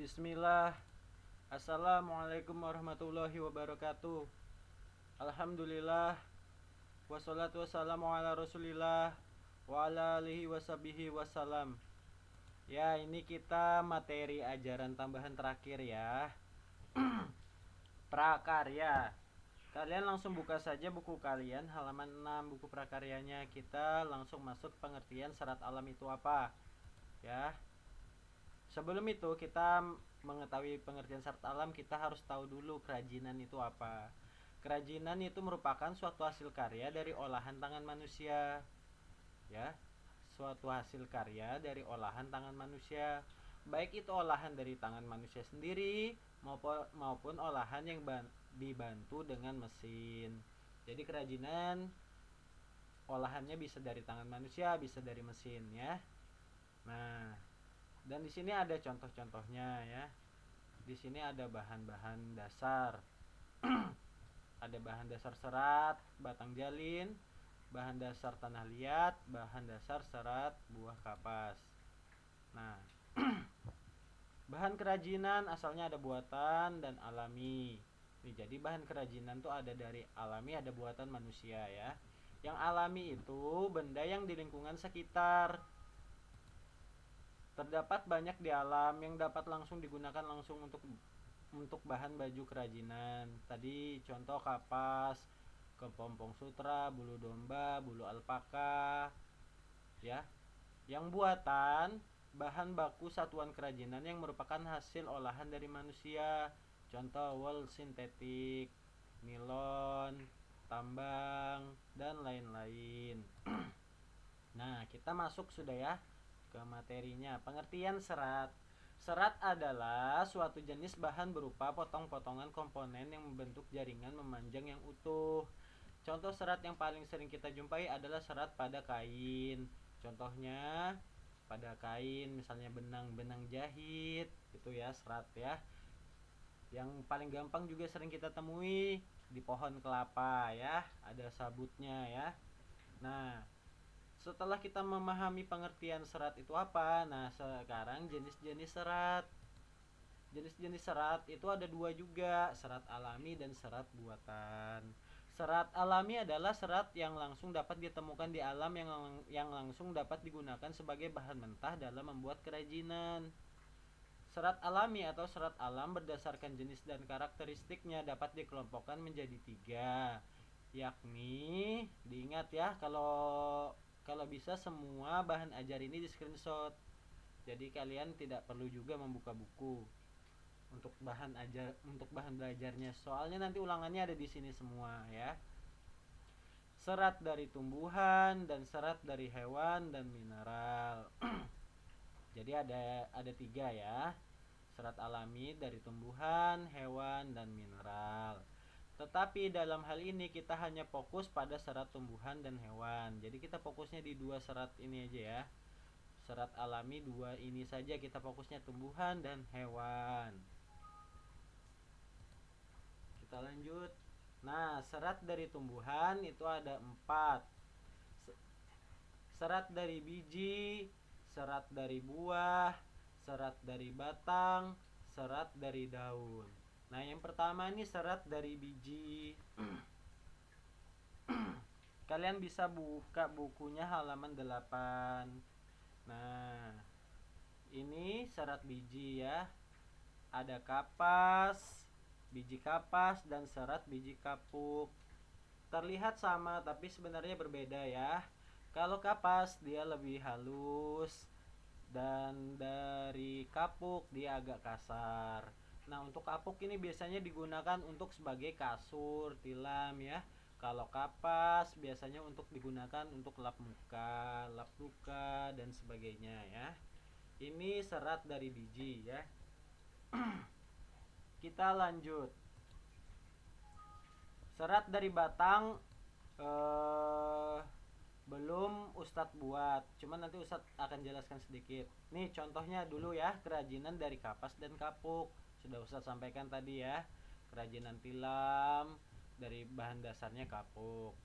Bismillah. Assalamualaikum warahmatullahi wabarakatuh. Alhamdulillah. Wassalatu wassalamu ala rasulillah wa ala alihi washabihi wassalam. Ya, ini kita materi ajaran tambahan terakhir ya. Prakarya. Kalian langsung buka saja buku kalian, halaman 6 buku prakaryanya. Kita langsung masuk pengertian serat alam itu apa. Ya. Sebelum itu kita mengetahui pengertian serat alam, kita harus tahu dulu kerajinan itu apa. Kerajinan itu merupakan suatu hasil karya dari olahan tangan manusia. Ya, suatu hasil karya dari olahan tangan manusia. Baik itu olahan dari tangan manusia sendiri maupun olahan yang dibantu dengan mesin. Jadi kerajinan olahannya bisa dari tangan manusia, bisa dari mesin ya. Nah, dan di sini ada contoh-contohnya ya. Di sini ada bahan-bahan dasar. Ada bahan dasar serat, batang jalin, bahan dasar tanah liat, bahan dasar serat buah kapas. Nah, bahan kerajinan asalnya ada buatan dan alami. Jadi bahan kerajinan tuh ada dari alami, ada buatan manusia ya. Yang alami itu benda yang di lingkungan sekitar. Terdapat banyak di alam yang dapat langsung digunakan langsung untuk bahan baju kerajinan. Tadi contoh kapas, kepompong sutra, bulu domba, bulu alpaka. Ya. Yang buatan bahan baku satuan kerajinan yang merupakan hasil olahan dari manusia. Contoh wol sintetik, nilon, tambang, dan lain-lain. Nah, kita masuk sudah ya ke materinya. Pengertian serat. Serat adalah suatu jenis bahan berupa potong-potongan komponen yang membentuk jaringan memanjang yang utuh. Contoh serat yang paling sering kita jumpai adalah serat pada kain. Contohnya pada kain misalnya benang-benang jahit, itu ya serat ya. Yang paling gampang juga sering kita temui di pohon kelapa ya, ada sabutnya ya. Nah, setelah kita memahami pengertian serat itu apa, nah sekarang jenis-jenis serat. Jenis-jenis serat itu ada dua juga, serat alami dan serat buatan. Serat alami adalah serat yang langsung dapat ditemukan di alam yang langsung dapat digunakan sebagai bahan mentah dalam membuat kerajinan. Serat alami atau serat alam berdasarkan jenis dan karakteristiknya dapat dikelompokkan menjadi 3, yakni diingat ya, kalau bisa semua bahan ajar ini di screenshot. Jadi kalian tidak perlu juga membuka buku untuk bahan belajarnya. Soalnya nanti ulangannya ada di sini semua ya. Serat dari tumbuhan dan serat dari hewan dan mineral. Jadi ada 3 ya. Serat alami dari tumbuhan, hewan, dan mineral. Tetapi dalam hal ini kita hanya fokus pada serat tumbuhan dan hewan. Jadi kita fokusnya di 2 serat ini aja ya. Serat alami 2 ini saja, kita fokusnya tumbuhan dan hewan. Kita lanjut. Nah, serat dari tumbuhan itu ada 4. Serat dari biji, serat dari buah, serat dari batang, serat dari daun. Nah, yang pertama ini serat dari biji. Kalian bisa buka bukunya halaman 8. Nah, ini serat biji ya. Ada kapas, biji kapas, dan serat biji kapuk. Terlihat sama tapi sebenarnya berbeda ya. Kalau kapas dia lebih halus, dan dari kapuk dia agak kasar. Nah, untuk kapuk ini biasanya digunakan untuk sebagai kasur, tilam ya. Kalau kapas biasanya untuk digunakan untuk lap muka, lap luka, dan sebagainya ya. Ini serat dari biji ya. Kita lanjut. Serat dari batang belum Ustadz buat, cuman nanti Ustadz akan jelaskan sedikit. Nih contohnya dulu ya, kerajinan dari kapas dan kapuk. Sudah Ustadz sampaikan tadi ya. Kerajinan tilam dari bahan dasarnya kapuk.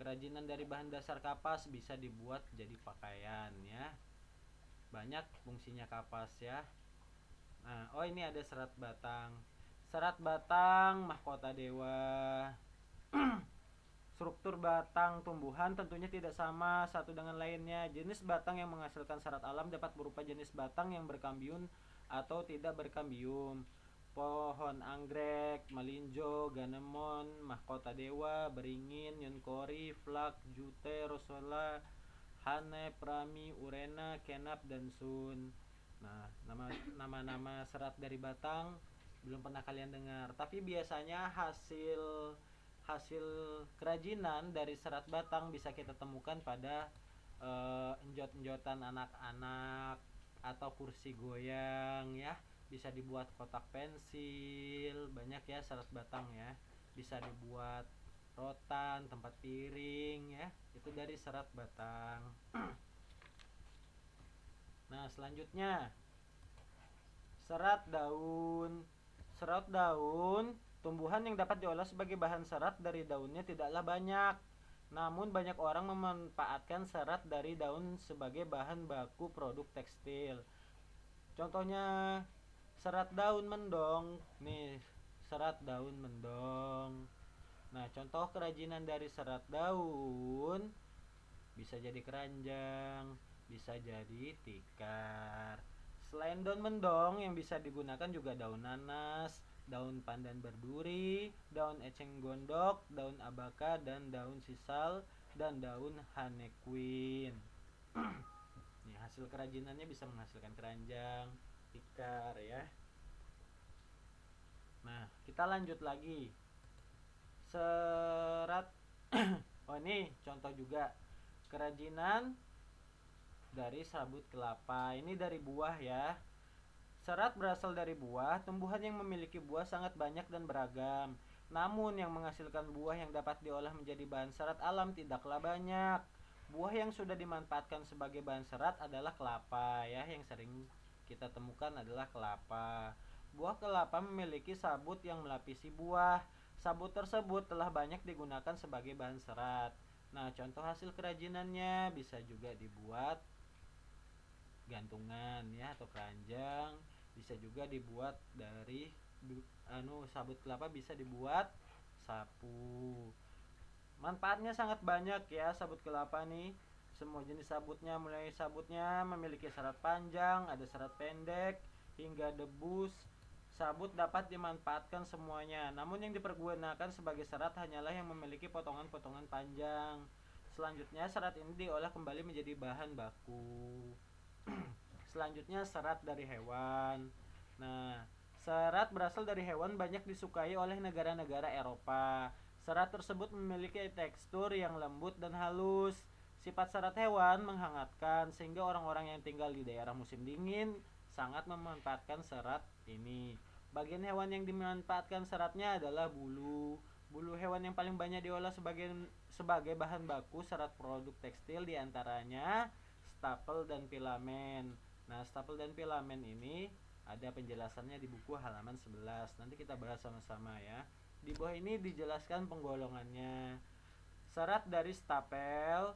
Kerajinan dari bahan dasar kapas bisa dibuat jadi pakaian ya. Banyak fungsinya kapas ya. Nah, oh ini ada serat batang. Serat batang mahkota dewa. Struktur batang tumbuhan tentunya tidak sama satu dengan lainnya. Jenis batang yang menghasilkan serat alam dapat berupa jenis batang yang berkambium atau tidak berkambium. Pohon anggrek, melinjo, ganemon, mahkota dewa, beringin, yunkori, flak, jute, rosola, hane, prami, urena, kenap, dan sun. Nah, nama-nama serat dari batang belum pernah kalian dengar, tapi biasanya hasil hasil kerajinan dari serat batang bisa kita temukan pada enjot-enjotan anak-anak atau kursi goyang ya, bisa dibuat kotak pensil, banyak ya serat batang ya, bisa dibuat rotan, tempat piring ya, itu dari serat batang. Nah, selanjutnya serat daun. Serat daun, tumbuhan yang dapat diolah sebagai bahan serat dari daunnya tidaklah banyak. Namun banyak orang memanfaatkan serat dari daun sebagai bahan baku produk tekstil. Contohnya serat daun mendong. Nih, serat daun mendong. Nah, contoh kerajinan dari serat daun bisa jadi keranjang, bisa jadi tikar. Selain daun mendong yang bisa digunakan juga daun nanas, daun pandan berduri, daun eceng gondok, daun abaka, dan daun sisal, dan daun hanequin. Nih, hasil kerajinannya bisa menghasilkan keranjang, tikar ya. Nah, kita lanjut lagi. Serat oh ini contoh juga kerajinan dari sabut kelapa. Ini dari buah ya. Serat berasal dari buah. Tumbuhan yang memiliki buah sangat banyak dan beragam. Namun yang menghasilkan buah yang dapat diolah menjadi bahan serat alam tidaklah banyak. Buah yang sudah dimanfaatkan sebagai bahan serat adalah kelapa ya, yang sering kita temukan adalah kelapa. Buah kelapa memiliki sabut yang melapisi buah. Sabut tersebut telah banyak digunakan sebagai bahan serat. Nah, contoh hasil kerajinannya bisa juga dibuat gantungan ya atau keranjang, bisa juga dibuat dari sabut kelapa bisa dibuat sapu. Manfaatnya sangat banyak ya sabut kelapa nih. Semua jenis sabutnya, mulai sabutnya memiliki serat panjang, ada serat pendek, hingga debus. Sabut dapat dimanfaatkan semuanya. Namun yang dipergunakan sebagai serat hanyalah yang memiliki potongan-potongan panjang. Selanjutnya serat ini diolah kembali menjadi bahan baku. Selanjutnya serat dari hewan. Nah, serat berasal dari hewan banyak disukai oleh negara-negara Eropa. Serat tersebut memiliki tekstur yang lembut dan halus. Sifat serat hewan menghangatkan sehingga orang-orang yang tinggal di daerah musim dingin sangat memanfaatkan serat ini. Bagian hewan yang dimanfaatkan seratnya adalah bulu. Bulu hewan yang paling banyak diolah sebagai bahan baku serat produk tekstil diantaranya stapel dan filamen. Nah, stapel dan filamen ini ada penjelasannya di buku halaman 11. Nanti kita bahas sama-sama ya. Di bawah ini dijelaskan penggolongannya. Serat dari stapel.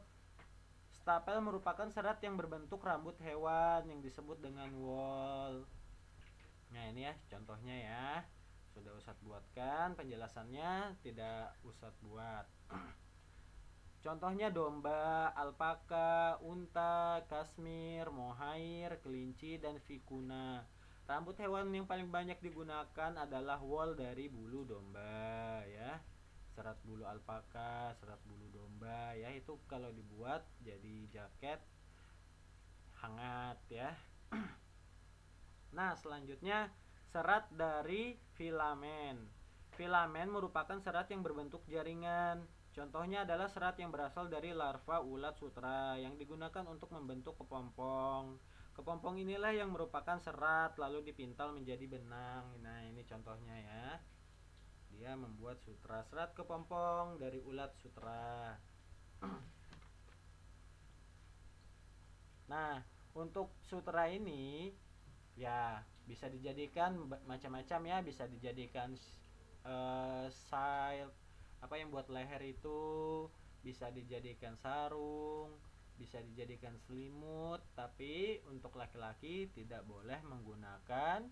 Stapel merupakan serat yang berbentuk rambut hewan yang disebut dengan wool. Nah, ini ya contohnya ya. Sudah Ustadz buatkan penjelasannya, tidak Ustadz buat. Contohnya domba, alpaka, unta, kasmir, mohair, kelinci, dan vicuna. Rambut hewan yang paling banyak digunakan adalah wool dari bulu domba ya. Serat bulu alpaka, serat bulu domba ya, itu kalau dibuat jadi jaket hangat ya. Nah, selanjutnya serat dari filamen. Filamen merupakan serat yang berbentuk jaringan. Contohnya adalah serat yang berasal dari larva ulat sutra yang digunakan untuk membentuk kepompong. Kepompong inilah yang merupakan serat lalu dipintal menjadi benang. Nah, ini contohnya ya. Dia membuat sutra, serat kepompong dari ulat sutra. Nah, untuk sutra ini ya bisa dijadikan macam-macam ya, bisa dijadikan sail apa yang buat leher itu, bisa dijadikan sarung, bisa dijadikan selimut, tapi untuk laki-laki tidak boleh menggunakan